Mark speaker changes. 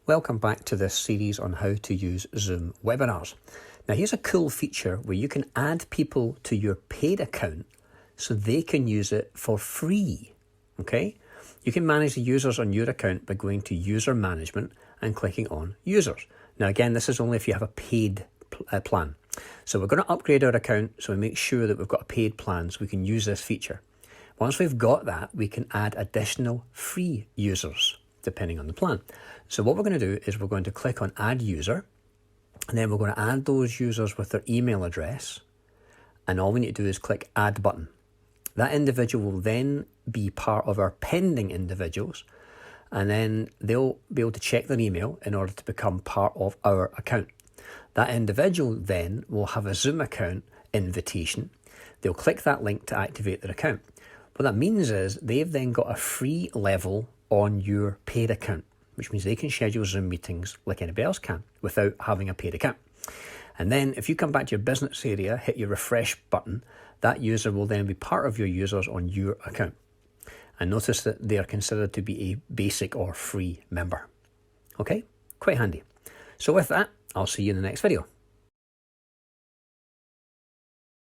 Speaker 1: Welcome back to this series on how to use Zoom webinars. Now here's a cool feature where you can add people to your paid account so they can use it for free, okay? You can manage the users on your account by going to User Management and clicking on Users. Now again, this is only if you have a paid plan. So we're going to upgrade our account so we make sure that we've got a paid plan so we can use this feature. Once we've got that, we can add additional free users depending on the plan. So what we're going to do is we're going to click on Add User, and then we're going to add those users with their email address, and all we need to do is click Add button. That individual will then be part of our pending individuals, and then they'll be able to check their email in order to become part of our account. That individual then will have a Zoom account invitation. They'll click that link to activate their account. What that means is they've then got a free level on your paid account, which means they can schedule Zoom meetings like anybody else can without having a paid account. And then if you come back to your business area, hit your refresh button, that user will then be part of your users on your account. And notice that they are considered to be a basic or free member. Okay, quite handy. So with that, I'll see you in the next video.